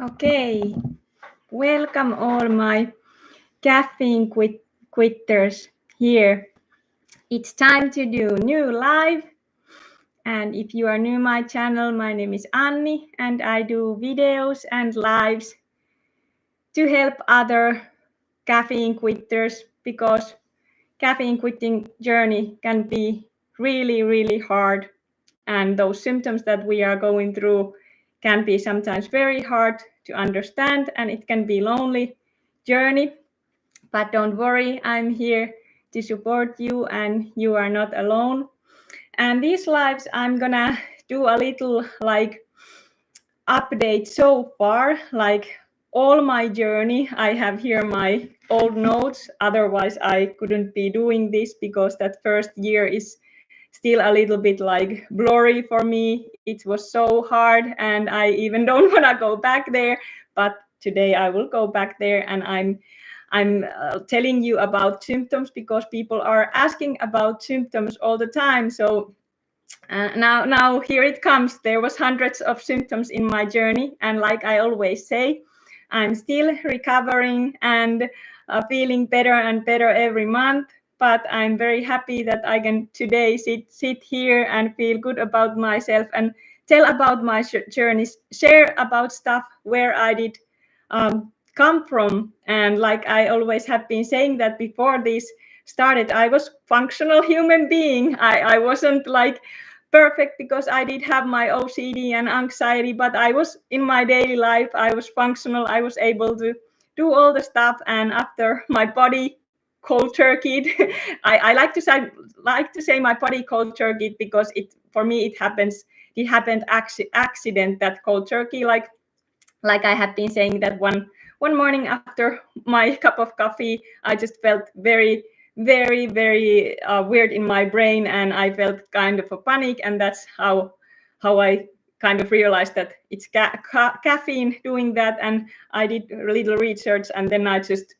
Okay, welcome all my caffeine quitters here. It's time to do new live. And if you are new to my channel, my name is Anni and I do videos and lives to help other caffeine quitters because caffeine quitting journey can be really hard. And those symptoms that we are going through can be sometimes very hard to understand and it can be lonely journey. But don't worry, I'm here to support you and you are not alone. And these lives, I'm gonna do a little like update so far, like all my journey. I have here my old notes. Otherwise, I couldn't be doing this because that first year is still a little bit like blurry for me. It was so hard and I even don't want to go back there. But today I will go back there and I'm telling you about symptoms because people are asking about symptoms all the time. So now here it comes. There was hundreds of symptoms in my journey, and like I always say, I'm still recovering and feeling better and better every month. But I'm very happy that I can today sit here and feel good about myself and tell about my journeys, share about stuff where I did come from. And like I always have been saying that before this started, I was functional human being. I wasn't like perfect because I did have my OCD and anxiety, but I was in my daily life, I was functional, I was able to do all the stuff. And after my body cold turkeyed, I like to say my body cold turkeyed because for me it happened accident that cold turkey, like I have been saying that one morning after my cup of coffee, I just felt very weird in my brain, and I felt kind of a panic, and that's how I kind of realized that it's caffeine doing that. And I did a little research, and then I just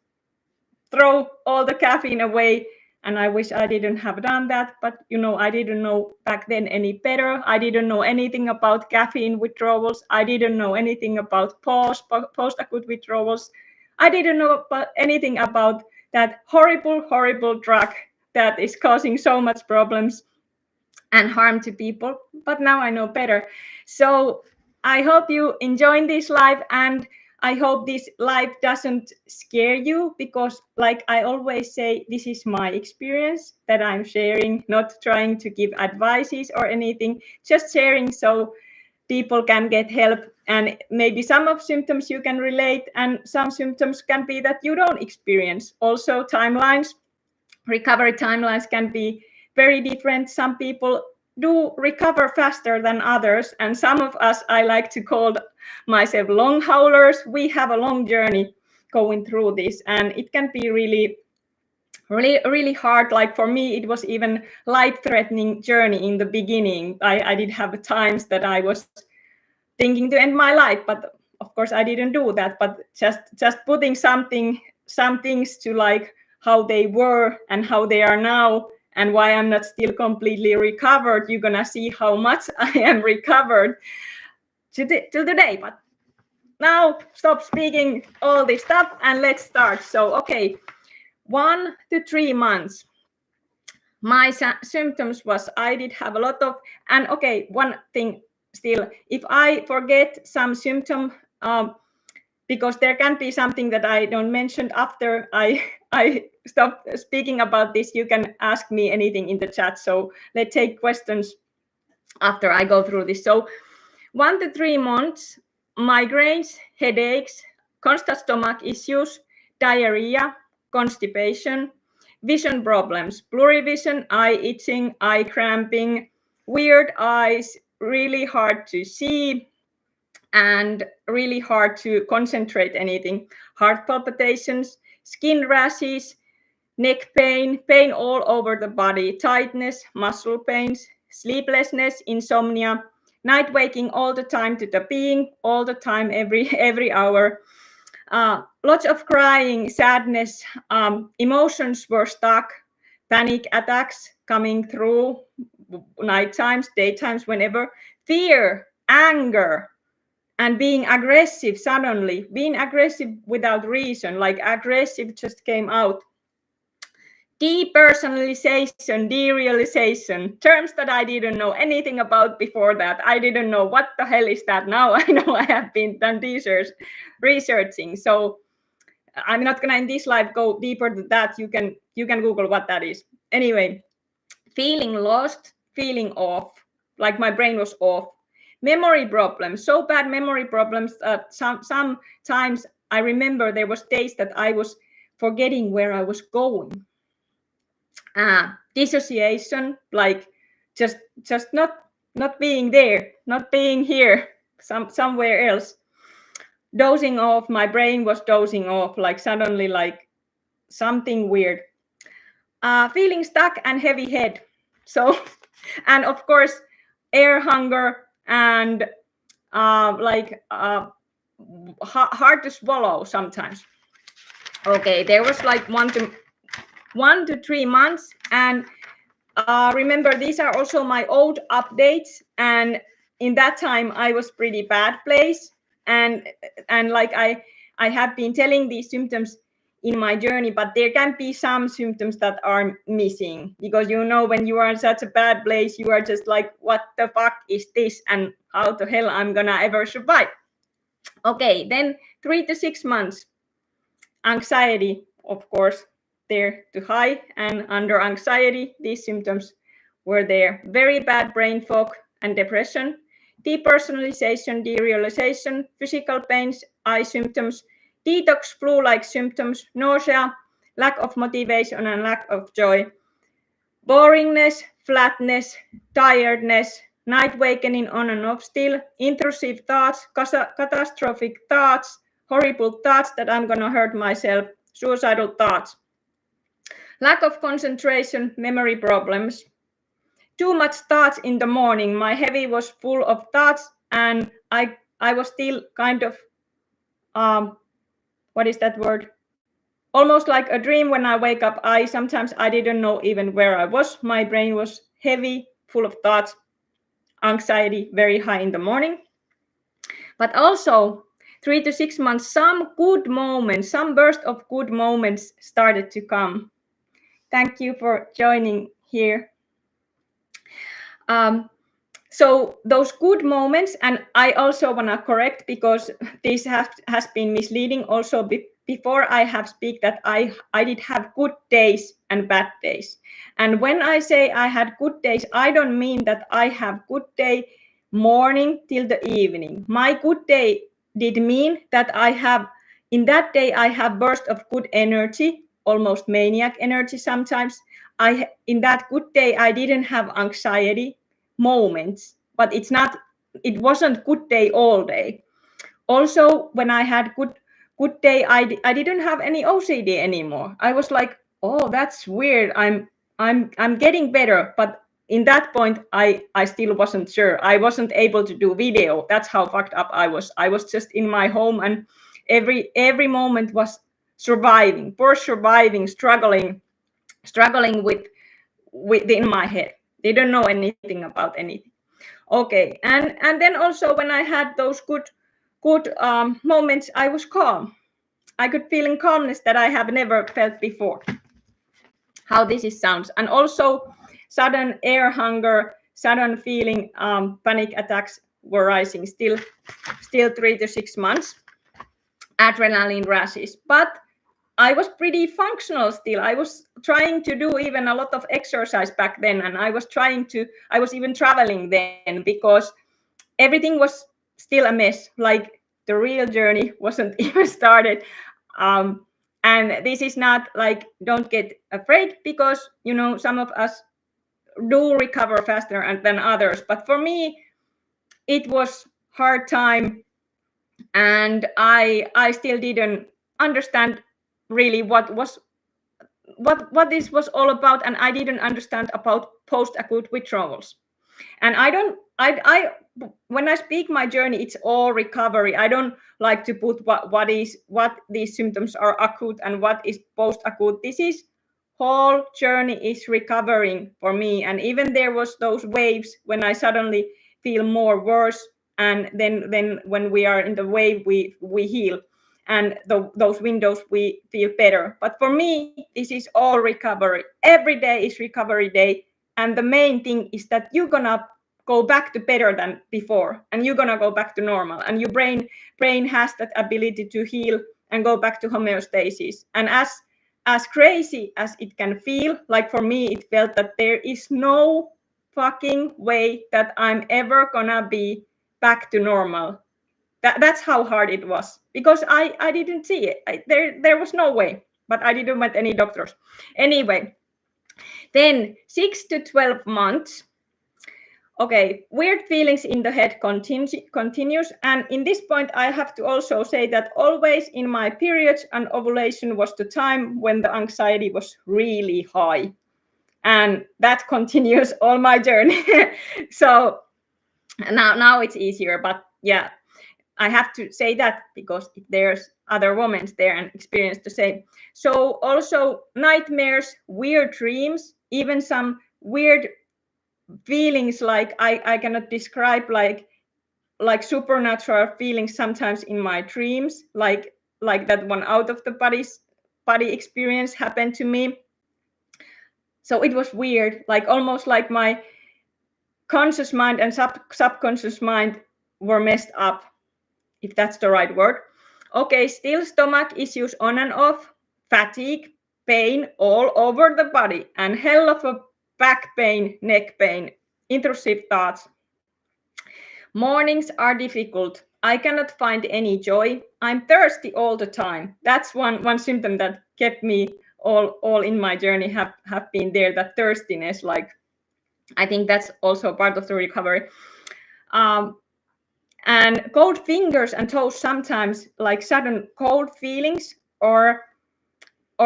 throw all the caffeine away. And I wish I didn't have done that, but I didn't know back then any better. I didn't know anything about caffeine withdrawals. I didn't know anything about PAWS, post-acute withdrawals. I didn't know anything about that horrible drug that is causing so much problems and harm to people. But now I know better. So I hope you enjoy this live, and I hope this live doesn't scare you because, like I always say, this is my experience that I'm sharing, not trying to give advices or anything, just sharing so people can get help. And maybe some of symptoms you can relate, and some symptoms can be that you don't experience. Also, recovery timelines can be very different. Some people do recover faster than others, and some of us, I like to call myself long haulers. We have a long journey going through this, and it can be really hard. Like for me, it was even life-threatening journey in the beginning. I did have times that I was thinking to end my life, but of course I didn't do that. But just putting some things to like how they were and how they are now, and why I'm not still completely recovered, you're gonna see how much I am recovered till today. But now stop speaking all this stuff and let's start. So okay, 1 to 3 months. My symptoms was I did have a lot of, and okay, one thing still, if I forget some symptom, because there can be something that I don't mention after I stop speaking about this, you can ask me anything in the chat. So let's take questions after I go through this. So 1 to 3 months, migraines, headaches, constant stomach issues, diarrhea, constipation, vision problems, blurry vision, eye itching, eye cramping, weird eyes, really hard to see, and really hard to concentrate anything, heart palpitations, skin rashes, neck pain, pain all over the body, tightness, muscle pains, sleeplessness, insomnia, night waking all the time to the peeing, all the time, every hour. Lots of crying, sadness, emotions were stuck, panic attacks coming through night times, daytimes, whenever, fear, anger, and being aggressive suddenly, being aggressive without reason, like aggressive just came out. Depersonalization, derealization, terms that I didn't know anything about before that. I didn't know what the hell is that. Now I know. I have been done researching. So I'm not gonna in this live go deeper to that. You can Google what that is. Anyway, feeling lost, feeling off, like my brain was off. Memory problems, so bad memory problems that sometimes I remember there was days that I was forgetting where I was going. Dissociation, like just not being there, not being here, somewhere else. Dozing off, my brain was dozing off, like suddenly, like something weird. Feeling stuck and heavy head. So, and of course, air hunger and hard to swallow sometimes. Okay, there was like 1 to 3 months, and remember, these are also my old updates, and in that time I was pretty bad place, and like I have been telling these symptoms in my journey, but there can be some symptoms that are missing, because when you are in such a bad place, you are just like, what the fuck is this, and how the hell I'm gonna ever survive. Okay, then 3 to 6 months. Anxiety, of course, there too high, and under anxiety, these symptoms were there. Very bad brain fog and depression, depersonalization, derealization, physical pains, eye symptoms, detox flu-like symptoms, nausea, lack of motivation and lack of joy, boringness, flatness, tiredness, night wakening on and off still, intrusive thoughts, catastrophic thoughts, horrible thoughts that I'm gonna hurt myself, suicidal thoughts, lack of concentration, memory problems, too much thoughts in the morning. My heavy was full of thoughts, and I was still kind of, what is that word? Almost like a dream when I wake up. Sometimes I didn't know even where I was. My brain was heavy, full of thoughts, anxiety very high in the morning. But also 3 to 6 months, some good moments, some burst of good moments started to come. Thank you for joining here. So those good moments, and I also want to correct, because this has been misleading also before I have speak, that I did have good days and bad days. And when I say I had good days, I don't mean that I have good day morning till the evening. My good day did mean that in that day I have burst of good energy, almost maniac energy sometimes. In that good day I didn't have anxiety moments, but it wasn't good day all day. Also, when I had good day, I didn't have any OCD anymore. I was like, oh, that's weird. I'm getting better, but in that point I still wasn't sure. I wasn't able to do video. That's how fucked up I was. I was just in my home, and every moment was surviving, struggling within my head. They don't know anything about anything. Okay, and then also when I had those good moments, I was calm. I could feel in calmness that I have never felt before. How this sounds. And also sudden air hunger, sudden feeling, panic attacks were rising still 3 to 6 months. Adrenaline rushes, but I was pretty functional still. I was trying to do even a lot of exercise back then, and I was even traveling then, because everything was still a mess. Like the real journey wasn't even started. And this is not like, don't get afraid, because some of us do recover faster than others. But for me, it was hard time, and I still didn't understand really what this was all about, and I didn't understand about post-acute withdrawals. And I when I speak my journey, it's all recovery. I don't like to put what these symptoms are acute and what is post-acute. This is whole journey is recovering for me. And even there was those waves when I suddenly feel more worse, and then when we are in the wave, we heal, and those windows we feel better. But for me, this is all recovery. Every day is recovery day, and the main thing is that you're gonna go back to better than before, and you're gonna go back to normal, and your brain has that ability to heal and go back to homeostasis. And as crazy as it can feel, like for me it felt that there is no fucking way that I'm ever gonna be back to normal. That's how hard it was, because I didn't see it. There was no way, but I didn't want any doctors. Anyway, then 6 to 12 months. Okay, weird feelings in the head continues. And in this point, I have to also say that always in my periods and ovulation was the time when the anxiety was really high. And that continues all my journey. So now it's easier, but yeah, I have to say that because there's other women there and experience the same. So also nightmares, weird dreams, even some weird feelings, like I cannot describe, like supernatural feelings sometimes in my dreams, like that one out of the body experience happened to me. So it was weird, like almost like my conscious mind and subconscious mind were messed up, if that's the right word. Okay, still stomach issues on and off, fatigue, pain all over the body, and hell of a back pain, neck pain, intrusive thoughts. Mornings are difficult. I cannot find any joy. I'm thirsty all the time. That's one symptom that kept me all in my journey, have been there, that thirstiness. Like, I think that's also part of the recovery. And cold fingers and toes sometimes, like sudden cold feelings, or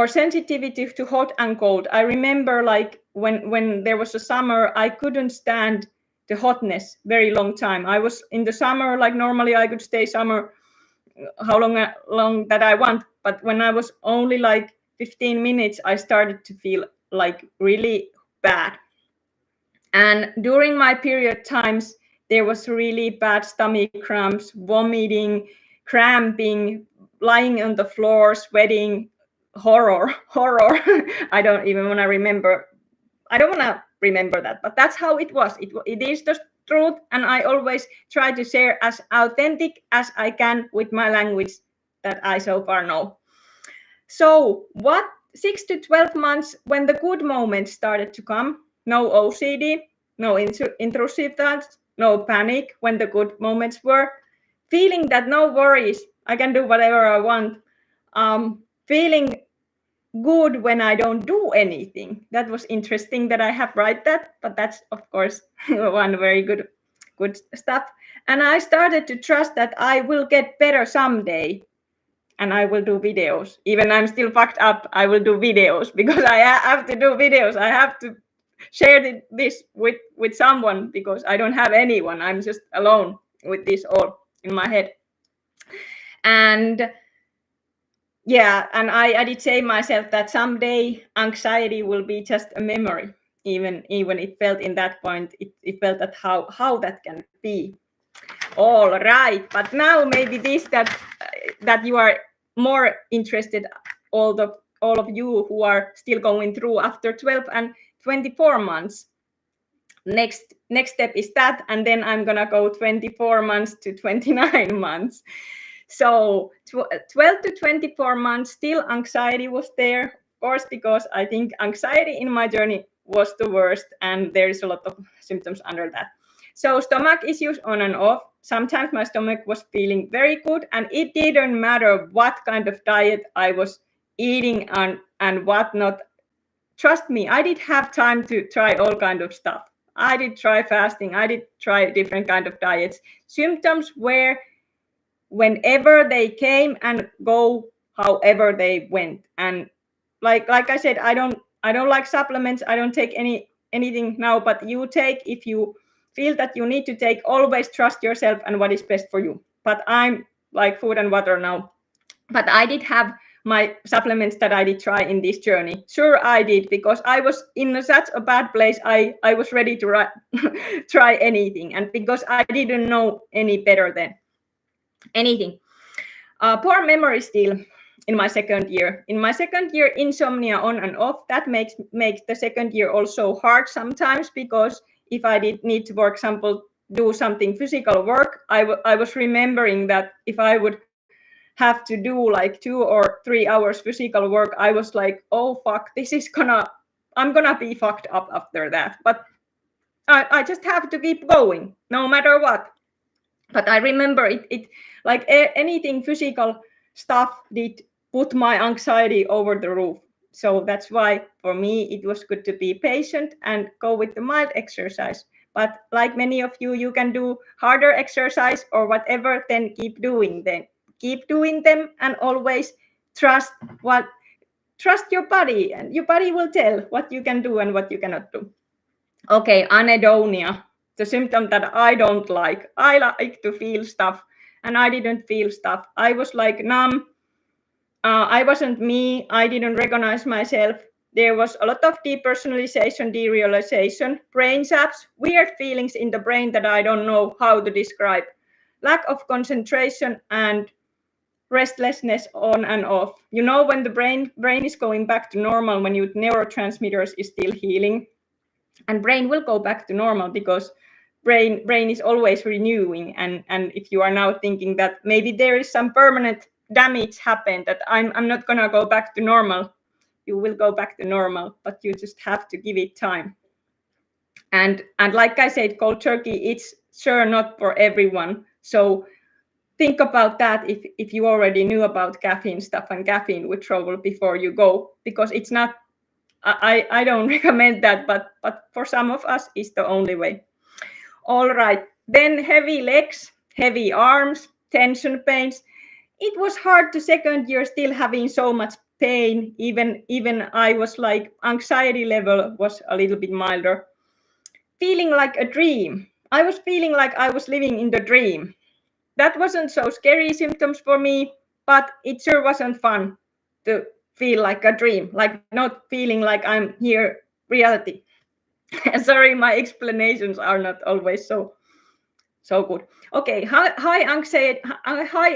sensitivity to hot and cold. I remember, like when there was a summer, I couldn't stand the hotness very long time. I was in the summer, like normally I could stay summer how long that I want, but when I was only like 15 minutes, I started to feel like really bad. And during my period times, there was really bad stomach cramps, vomiting, cramping, lying on the floor, sweating, horror. I don't even want to remember. I don't want to remember that, but that's how it was. It is the truth, and I always try to share as authentic as I can with my language that I so far know. So what, 6 to 12 months, when the good moments started to come, no OCD, no intrusive thoughts, no panic when the good moments were, feeling that no worries, I can do whatever I want, feeling good when I don't do anything. That was interesting that I have write that, but that's of course one very good stuff. And I started to trust that I will get better someday, and I will do videos. Even I'm still fucked up, I will do videos, because I have to do videos. I have to share this with someone, because I don't have anyone. I'm just alone with this all in my head. And yeah, and I did say myself that someday anxiety will be just a memory. Even it felt in that point, it felt that how that can be. All right, but now maybe this that you are more interested, all of you who are still going through after 12 and 24 months. Next step is that, and then I'm gonna go 24 months to 29 months. So 12 to 24 months, still anxiety was there, of course, because I think anxiety in my journey was the worst, and there is a lot of symptoms under that. So stomach issues on and off. Sometimes my stomach was feeling very good, and it didn't matter what kind of diet I was eating and whatnot. Trust me, I did have time to try all kind of stuff. I did try fasting. I did try different kind of diets. Symptoms were whenever they came and go, however they went. And like I said, I don't like supplements. I don't take anything now, but you take, if you feel that you need to take, always trust yourself and what is best for you. But I'm like food and water now. But I did have my supplements that I did try in this journey? Sure, I did, because I was in such a bad place. I was ready to try anything, and because I didn't know any better than anything. Poor memory still in my second year. In my second year, insomnia on and off. That makes the second year also hard sometimes, because if I did need to, for example, do something physical work, I was remembering that if I would have to do like 2 or 3 hours physical work, I was like, oh fuck, I'm gonna be fucked up after that. But I just have to keep going no matter what. But I remember it like anything physical stuff did put my anxiety over the roof. So that's why for me it was good to be patient and go with the mild exercise. But like many of you, you can do harder exercise or whatever, then keep doing them, and always trust your body, and your body will tell what you can do and what you cannot do. Okay, anhedonia, the symptom that I don't like. I like to feel stuff, and I didn't feel stuff. I was like numb. I wasn't me. I didn't recognize myself. There was a lot of depersonalization, derealization, brain zaps, weird feelings in the brain that I don't know how to describe. Lack of concentration and restlessness on and off. You know, when the brain is going back to normal, when your neurotransmitters is still healing, and brain will go back to normal, because brain is always renewing. And if you are now thinking that maybe there is some permanent damage happened, that I'm not gonna go back to normal, you will go back to normal, but you just have to give it time. And like I said, cold turkey, it's sure not for everyone. So think about that if you already knew about caffeine stuff and caffeine withdrawal before you go, because it's not, I don't recommend that, but for some of us it's the only way. All right, then heavy legs, heavy arms, tension pains. It was hard to second year still having so much pain. Even I was like, anxiety level was a little bit milder. Feeling like a dream. I was feeling like I was living in the dream. That wasn't so scary symptoms for me, but it sure wasn't fun to feel like a dream, like not feeling like I'm here reality. Sorry, my explanations are not always so good. Okay, high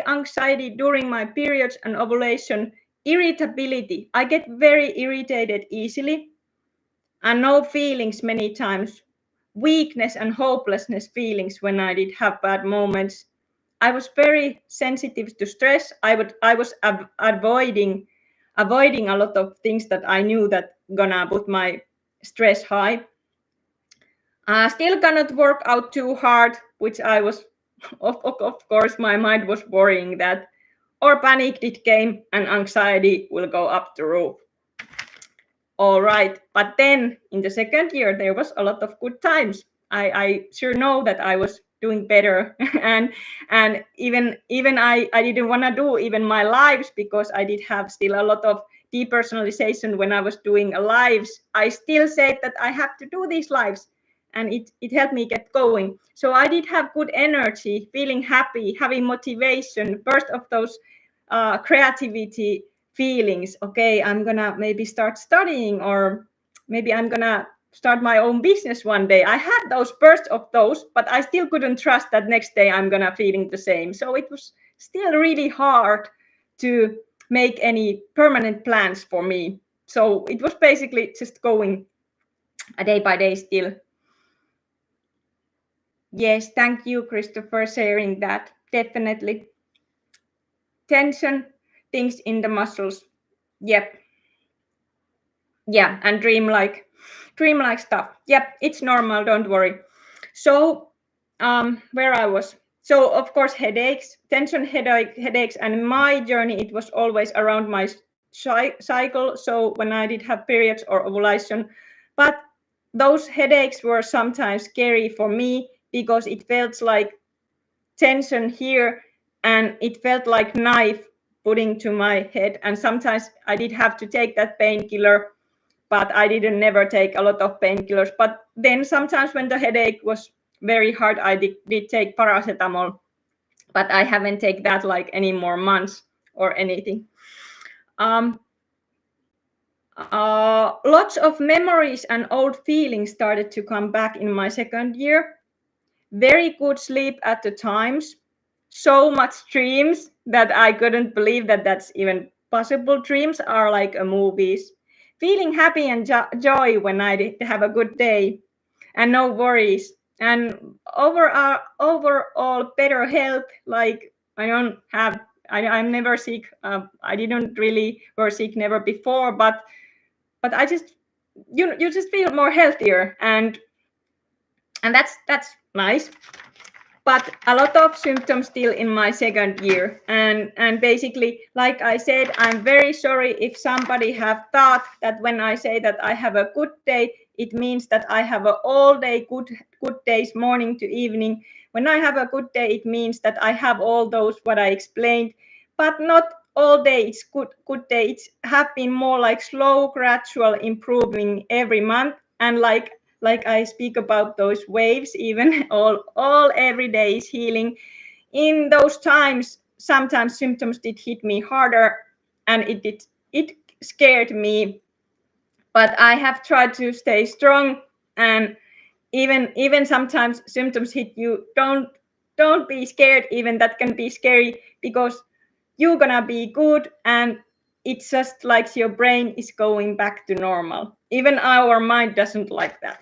anxiety during my periods and ovulation, irritability. I get very irritated easily, and no feelings many times. Weakness and hopelessness feelings when I did have bad moments. I was very sensitive to stress. I was avoiding a lot of things that I knew that gonna put my stress high. Still cannot work out too hard, which I was, of course, my mind was worrying that, or panic did came and anxiety will go up the roof. All right, but then in the second year, there was a lot of good times. I sure know that I was doing better, and even I didn't want to do even my lives, because I did have still a lot of depersonalization when I was doing lives. I still said that I have to do these lives, and it helped me get going. So I did have good energy, feeling happy, having motivation, burst of those creativity feelings. Okay, I'm gonna maybe start studying, or maybe I'm gonna start my own business one day. I had those bursts of those, but I still couldn't trust that next day I'm gonna feeling the same. So it was still really hard to make any permanent plans for me. So it was basically just going a day by day still. Yes, thank you, Christopher, sharing that. Definitely. Tension, things in the muscles. Yep. Yeah, and dreamlike stuff. Yep, it's normal, don't worry. So where I was. So of course, headaches, tension headaches, and my journey, it was always around my cycle. So when I did have periods or ovulation, but those headaches were sometimes scary for me, because it felt like tension here, and it felt like knife putting to my head. And sometimes I did have to take that painkiller, but I didn't never take a lot of painkillers. But then sometimes when the headache was very hard, I did take paracetamol, but I haven't taken that like any more months or anything. lots of memories and old feelings started to come back in my second year. Very good sleep at the times. So much dreams that I couldn't believe that that's even possible. Dreams are like a movies. Feeling happy and joy when I have a good day and no worries. And overall better health. Like I'm never sick. I didn't really were sick never before, but I just you just feel more healthier, and that's nice. But a lot of symptoms still in my second year, and basically, like I said, I'm very sorry if somebody have thought that when I say that I have a good day, it means that I have a all day good days, morning to evening. When I have a good day, it means that I have all those what I explained, but not all day it's good day. It's have been more like slow gradual improving every month, and like I speak about those waves, even all every day is healing. In those times, sometimes symptoms did hit me harder, and it scared me. But I have tried to stay strong, and even sometimes symptoms hit you. Don't be scared. Even that can be scary because you're gonna be good, and it's just like your brain is going back to normal. Even our mind doesn't like that.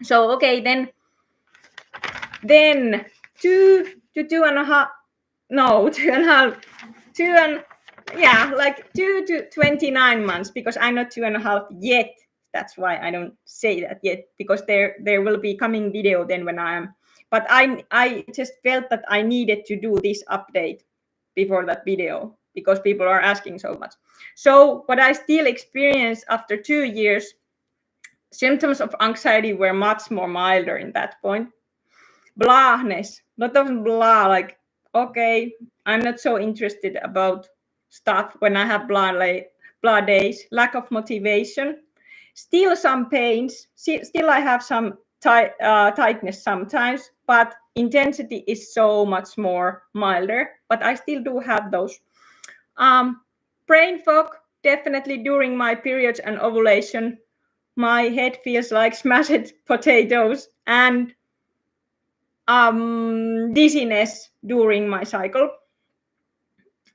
So okay, then 2 to 2.5, no, 2.5, like 2 to 29 months, because I'm not 2.5 yet. That's why I don't say that yet, because there will be coming video then when I am. But I just felt that I needed to do this update before that video because people are asking so much. So what I still experience after 2 years, symptoms of anxiety were much more milder in that point. Blahness, lot of blah, like, okay, I'm not so interested about stuff when I have blah days. Lack of motivation, still some pains, still I have some tightness sometimes, but intensity is so much more milder, but I still do have those. Brain fog, definitely during my periods and ovulation. My head feels like smashed potatoes, and dizziness during my cycle.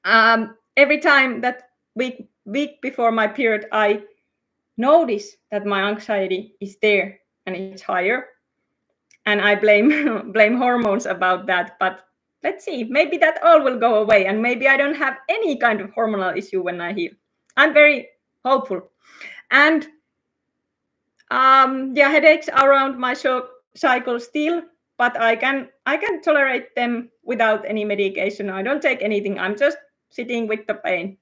Every time that week before my period, I notice that my anxiety is there and it's higher, and I blame blame hormones about that. But let's see, maybe that all will go away, and maybe I don't have any kind of hormonal issue when I heal. I'm very hopeful. And headaches around my cycle still, but I can tolerate them without any medication. I don't take anything. I'm just sitting with the pain.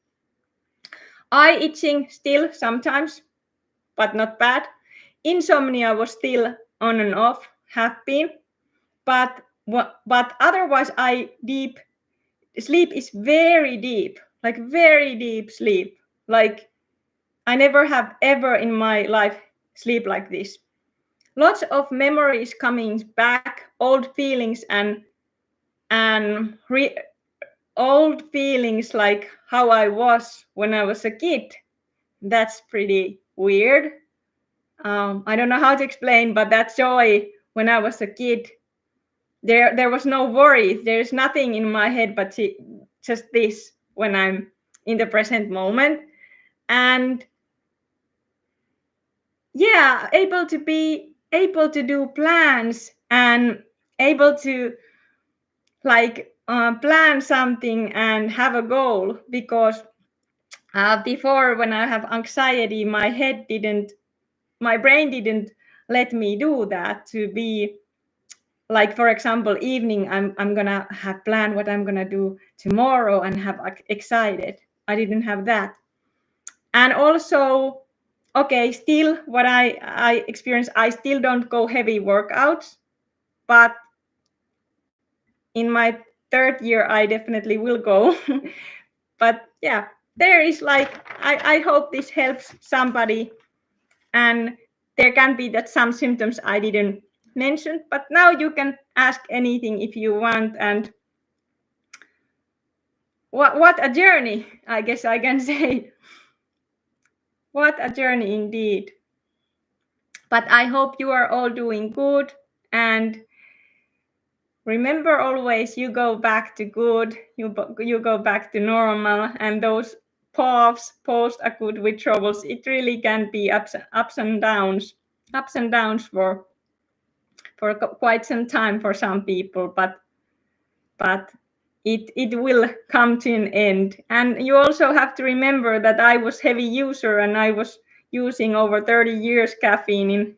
Eye itching still sometimes, but not bad. Insomnia was still on and off, have been, but otherwise sleep is very deep, like very deep sleep. Like I never have ever in my life sleep like this. Lots of memories coming back, old feelings and old feelings like how I was when I was a kid. That's pretty weird. I don't know how to explain, but that joy when I was a kid, there was no worries. There's nothing in my head but just this when I'm in the present moment. And yeah, able to do plans and able to like plan something and have a goal, because before, when I have anxiety, my brain didn't let me do that. To be like, for example, evening, I'm gonna have planned what I'm gonna do tomorrow and have excited. I didn't have that. And also, okay, still what I experience, I still don't go heavy workouts, but in my third year I definitely will go. But yeah, there is like, I hope this helps somebody. And there can be that some symptoms I didn't mention, but now you can ask anything if you want. And what a journey, I guess I can say. What a journey indeed. But I hope you are all doing good, and remember always, you go back to good, you go back to normal, and those PAWS, post-acute withdrawals, it really can be ups and downs for quite some time for some people, but it will come to an end. And you also have to remember that I was heavy user, and I was using over 30 years caffeine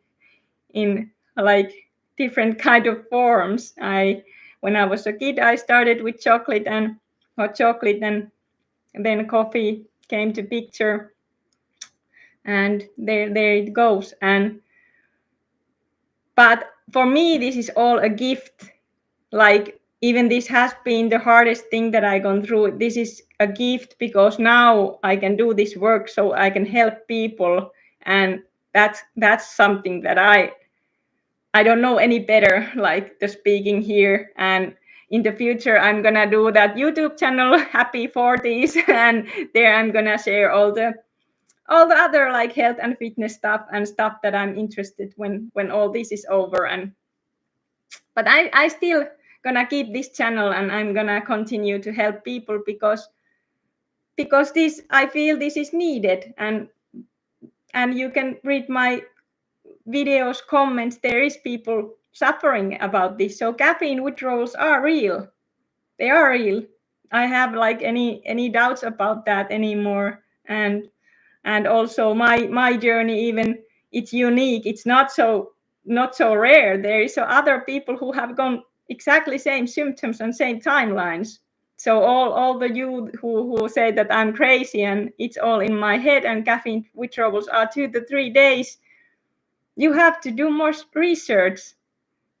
in like different kind of forms. When I was a kid, I started with chocolate and hot chocolate, and then coffee came to picture, and there it goes. But for me, this is all a gift. Like, even this has been the hardest thing that I've gone through. This is a gift because now I can do this work, so I can help people, and that's something that I don't know any better, like the speaking here. And in the future, I'm gonna do that YouTube channel, Happy 40s, and there I'm gonna share all the other like health and fitness stuff and stuff that I'm interested when all this is over. But I still gonna keep this channel, and I'm gonna continue to help people because this, I feel this is needed. And you can read my videos, comments, there is people suffering about this. So caffeine withdrawals are real. They are real. I have like any doubts about that anymore. And also my journey, even it's unique. It's not so rare. There is other people who have gone exactly same symptoms and same timelines. So all the you who say that I'm crazy and it's all in my head and caffeine withdrawals are 2 to 3 days, you have to do more research.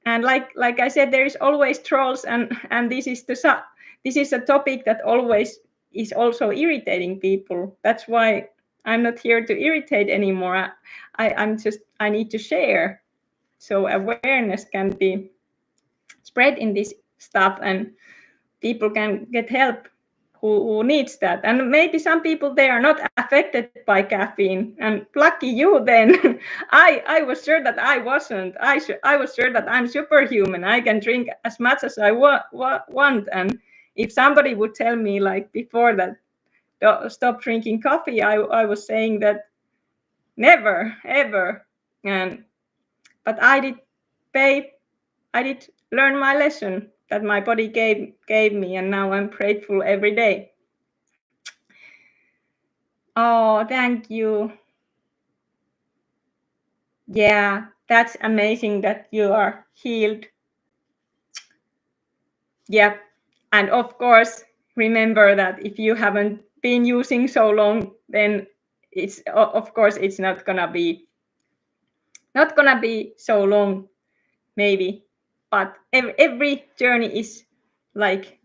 And like I said, there is always trolls, and this is a topic that always is also irritating people. That's why I'm not here to irritate anymore. I need to share, so awareness can be spread in this stuff, and people can get help who needs that. And maybe some people, they are not affected by caffeine, and lucky you then. I was sure that I wasn't. I was sure that I'm superhuman. I can drink as much as I want. And if somebody would tell me like before that stop drinking coffee, I was saying that never ever. But I did learn my lesson that my body gave me, and now I'm grateful every day. Oh, thank you. Yeah, that's amazing that you are healed. Yeah, and of course, remember that if you haven't been using so long, then it's of course it's not gonna be so long, maybe. But every journey is like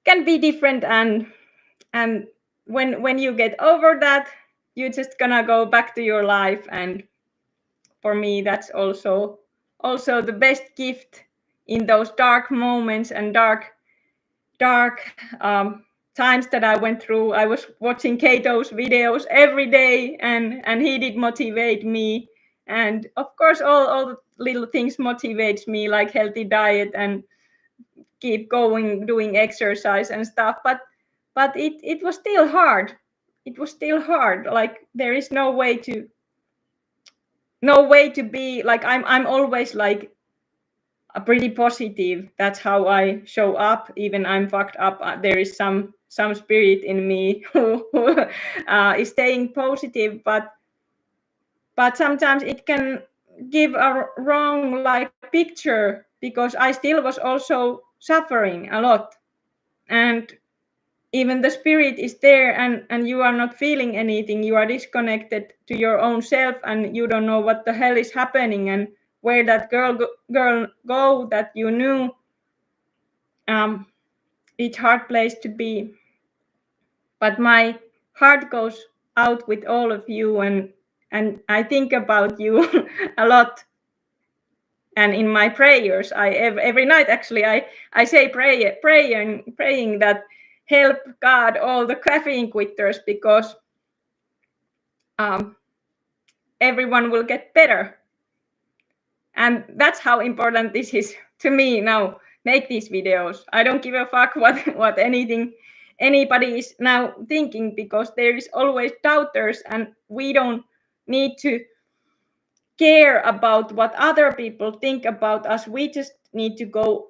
can be different, and when you get over that, you're just gonna go back to your life. And for me, that's also the best gift in those dark moments and dark times that I went through. I was watching Kato's videos every day, and he did motivate me. And of course, all the little things motivates me, like healthy diet and keep going, doing exercise and stuff. But it was still hard. It was still hard. Like there is no way to be like I'm always like a pretty positive. That's how I show up. Even I'm fucked up. There is some spirit in me who is staying positive, but sometimes it can give a wrong like picture, because I still was also suffering a lot. And even the spirit is there, and you are not feeling anything. You are disconnected to your own self, and you don't know what the hell is happening and where that girl go that you knew. It's hard place to be. But my heart goes out with all of you, and I think about you a lot. And in my prayers, every night actually I say praying that help God all the caffeine quitters, because everyone will get better. And that's how important this is to me now, make these videos. I don't give a fuck what anybody is now thinking, because there is always doubters, and we don't need to care about what other people think about us. We just need to go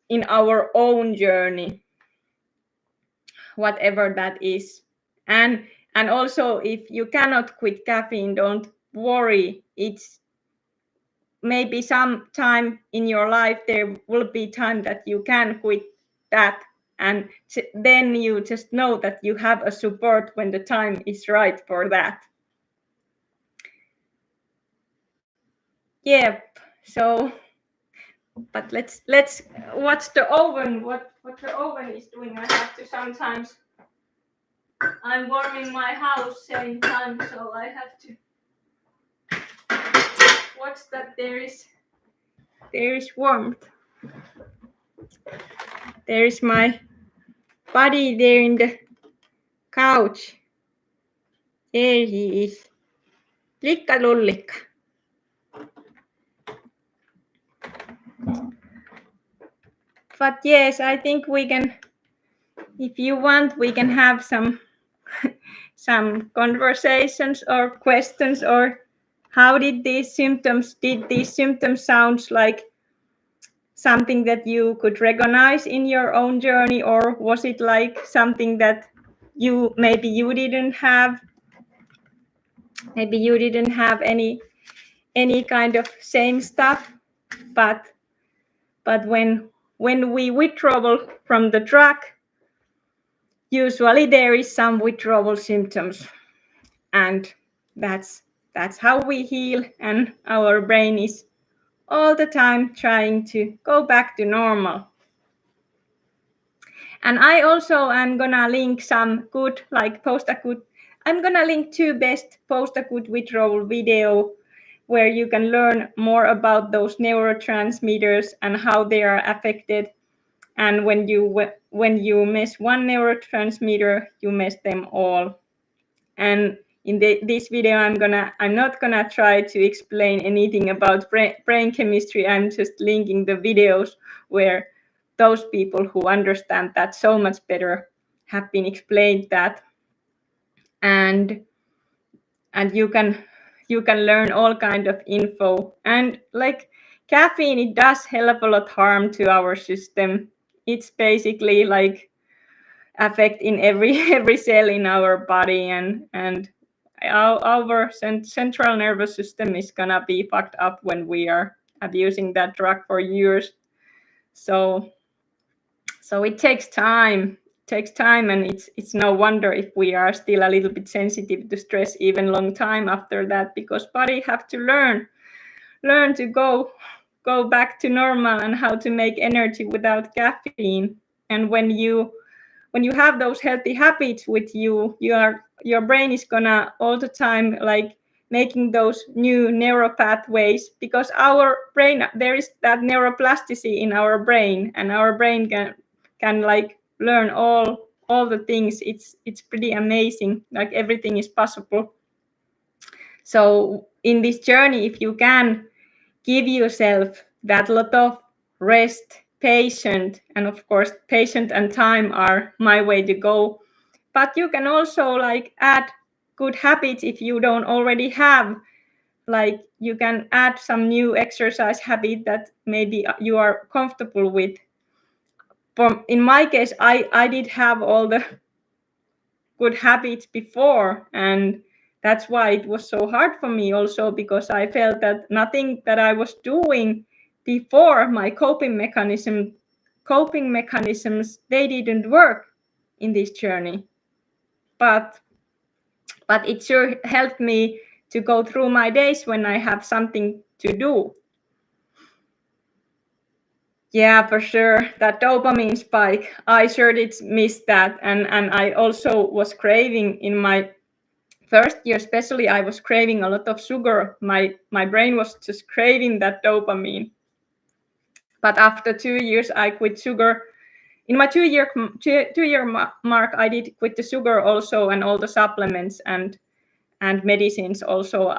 in our own journey, whatever that is. And also, if you cannot quit caffeine, don't worry. It's maybe some time in your life there will be time that you can quit that, and then you just know that you have a support when the time is right for that. Yep. So, but let's watch the oven, what the oven is doing. I have to sometimes, I'm warming my house same time, so I have to watch that there is warmth. There is my buddy there in the couch. There he is. Likka lullikka. But yes, I think we can, if you want, we can have some conversations or questions, or how did these symptoms sound like something that you could recognize in your own journey, or was it like something that maybe you didn't have any kind of same stuff, but when we withdraw from the drug, usually there is some withdrawal symptoms, and that's how we heal, and our brain is all the time trying to go back to normal. And I also am gonna link some good, like post-acute, I'm gonna link 2 best post-acute withdrawal video where you can learn more about those neurotransmitters and how they are affected. And when you miss one neurotransmitter, you miss them all. And in this video, I'm not gonna try to explain anything about brain chemistry. I'm just linking the videos where those people who understand that so much better have been explained that. And you can learn all kind of info. And like caffeine, it does hell of a lot harm to our system. It's basically like affect in every cell in our body, and our central nervous system is gonna be fucked up when we are abusing that drug for years. So it takes time. And it's no wonder if we are still a little bit sensitive to stress even long time after that, because body have to learn to go back to normal and how to make energy without caffeine. And when you have those healthy habits with you, your brain is gonna all the time like making those new neural pathways, because our brain, there is that neuroplasticity in our brain, and our brain can like learn all the things. It's pretty amazing, like everything is possible. So in this journey, if you can give yourself that lot of rest, patient, and of course patient and time are my way to go. But you can also like add good habits if you don't already have. Like you can add some new exercise habit that maybe you are comfortable with. In my case, I did have all the good habits before, and that's why it was so hard for me also, because I felt that nothing that I was doing before, my coping mechanisms, they didn't work in this journey. But it sure helped me to go through my days when I have something to do. Yeah, for sure. That dopamine spike, I sure did miss that. And I also was craving in my first year, especially, I was craving a lot of sugar. My brain was just craving that dopamine. But after 2 years, I quit sugar in my two-year mark, I did quit the sugar also, and all the supplements and medicines also.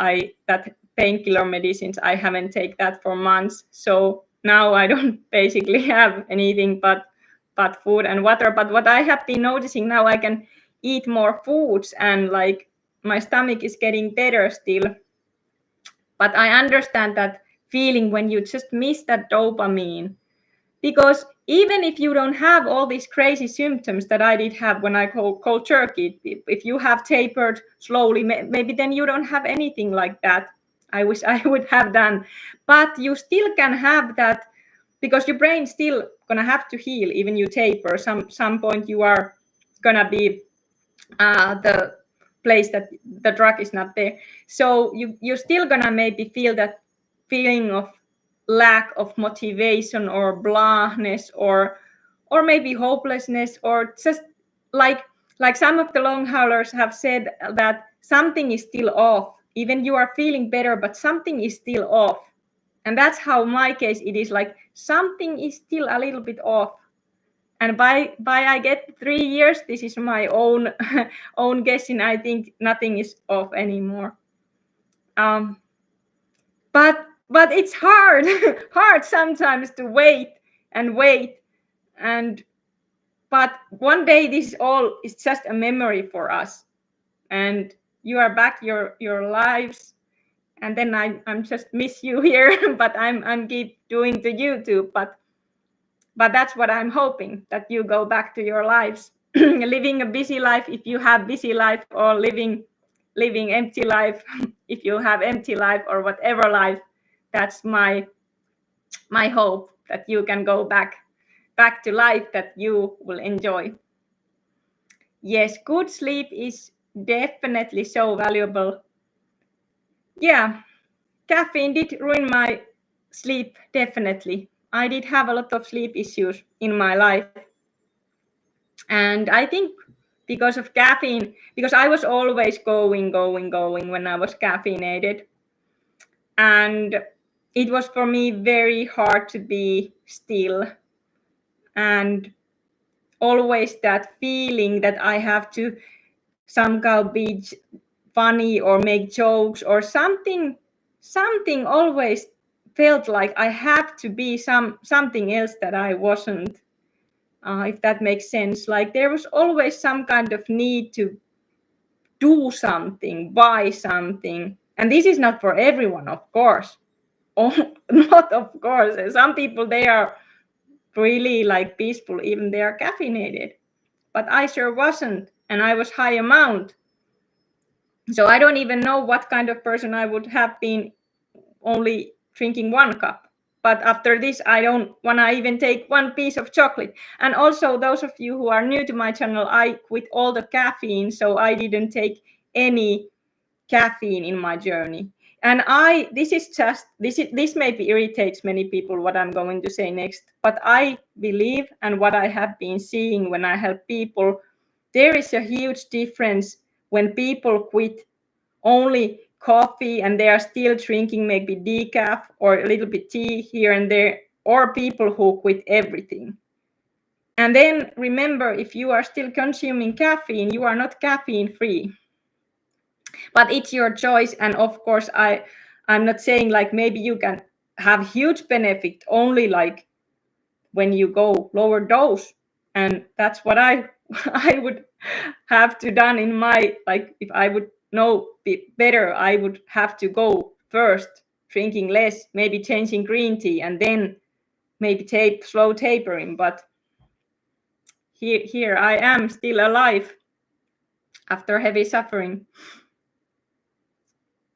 That painkiller medicines, I haven't taken that for months. So now I don't basically have anything but food and water. But what I have been noticing now, I can eat more foods, and like my stomach is getting better still. But I understand that feeling when you just miss that dopamine, because even if you don't have all these crazy symptoms that I did have when I cold turkey, if you have tapered slowly, maybe then you don't have anything like that. I wish I would have done, but you still can have that, because your brain still gonna have to heal. Even you taper, some point you are gonna be the place that the drug is not there. So you're still gonna maybe feel that feeling of lack of motivation or blahness, or maybe hopelessness, or just like some of the long haulers have said, that something is still off. Even you are feeling better, but something is still off. And that's how my case it is, like something is still a little bit off. And by I get 3 years, this is my own own guessing, I think nothing is off anymore. But it's hard hard sometimes to wait and wait, but one day this all is just a memory for us, and you are back your lives, and then I'm just miss you here. But I'm keep doing the YouTube, but that's what I'm hoping, that you go back to your lives. Living a busy life if you have busy life, or living empty life if you have empty life, or whatever life. That's my hope, that you can go back to life that you will enjoy. Yes, good sleep is definitely so valuable. Yeah, caffeine did ruin my sleep, definitely. I did have a lot of sleep issues in my life. And I think because of caffeine, because I was always going when I was caffeinated. And it was for me very hard to be still. And always that feeling that I have to somehow be funny or make jokes or something always felt like I have to be something else that I wasn't. If that makes sense. Like there was always some kind of need to do something, buy something. And this is not for everyone, of course. Oh, not of course. Some people, they are really like peaceful, even they are caffeinated. But I sure wasn't, and I was high amount. So I don't even know what kind of person I would have been only drinking 1 cup. But after this, I don't want to even take 1 piece of chocolate. And also, those of you who are new to my channel, I quit all the caffeine, so I didn't take any caffeine in my journey. And this maybe irritates many people, what I'm going to say next, but I believe, and what I have been seeing when I help people, there is a huge difference when people quit only coffee and they are still drinking maybe decaf or a little bit tea here and there, or people who quit everything. And then remember, if you are still consuming caffeine, you are not caffeine free. But it's your choice. And of course, I'm not saying like maybe you can have huge benefit only like when you go lower dose. And that's what I would have to done in my, like, if I would know better, I would have to go first drinking less, maybe changing green tea, and then maybe slow tapering. But here I am still alive after heavy suffering.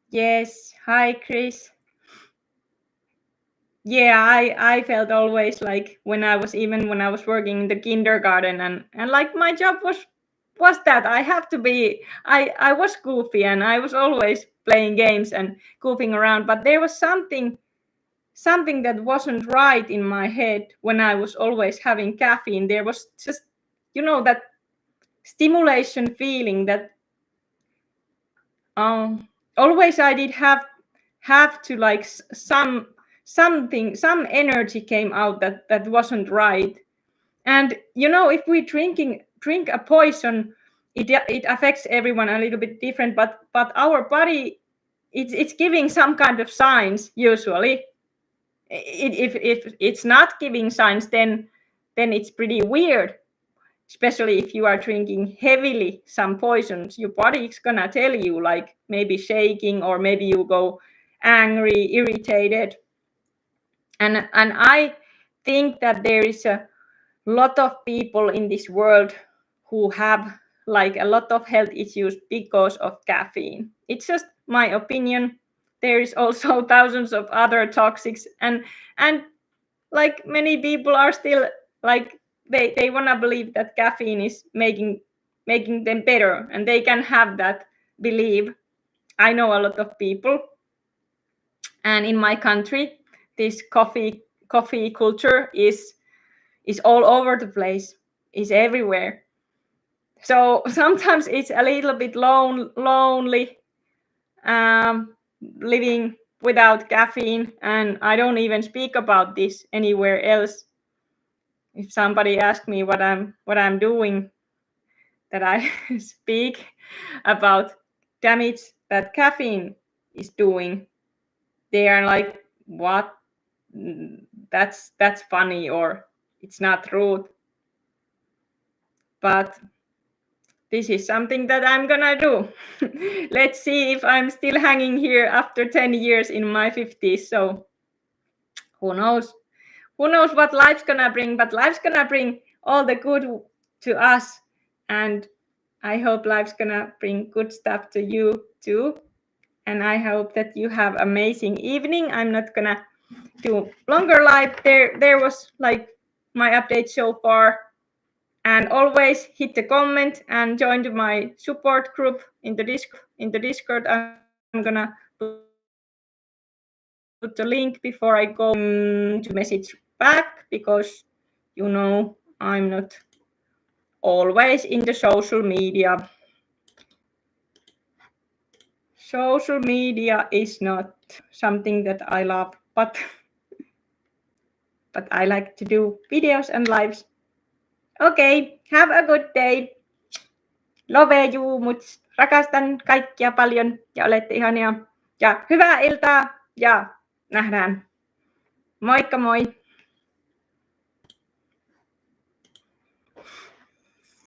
Yes, hi Chris. Yeah, I felt always like when I was working in the kindergarten, and like my job was that I have to be, I was goofy, and I was always playing games and goofing around, but there was something that wasn't right in my head when I was always having caffeine. There was just, that stimulation feeling that always I did have to like some energy came out that wasn't right. And if we drink a poison, it affects everyone a little bit different, but our body, it's giving some kind of signs usually. If it's not giving signs, then it's pretty weird. Especially if you are drinking heavily some poisons, your body is gonna tell you, like maybe shaking, or maybe you go angry, irritated. And I think that there is a lot of people in this world who have like a lot of health issues because of caffeine. It's just my opinion. There is also thousands of other toxics, and like many people are still like they want to believe that caffeine is making them better, and they can have that belief. I know a lot of people, and in my country, this coffee culture is all over the place, is everywhere. So sometimes it's a little bit lonely, living without caffeine, and I don't even speak about this anywhere else. If somebody asks me what I'm doing, that I speak about damage that caffeine is doing, they are like, what? That's funny, or it's not true. But this is something that I'm gonna do. Let's see if I'm still hanging here after 10 years in my 50s. So who knows? Who knows what life's gonna bring? But life's gonna bring all the good to us. And I hope life's gonna bring good stuff to you too. And I hope that you have amazing evening. I'm not gonna do longer live. There was like my update so far. And always hit the comment and join to my support group in the Discord. I'm gonna put the link before I go to message back, because I'm not always in the social media. Social media is not something that I love, but I like to do videos and lives. Okay, have a good day. Love you much. Rakastan kaikkia paljon ja olette ihania. Ja hyvää iltaa ja nähdään. Moikka moi!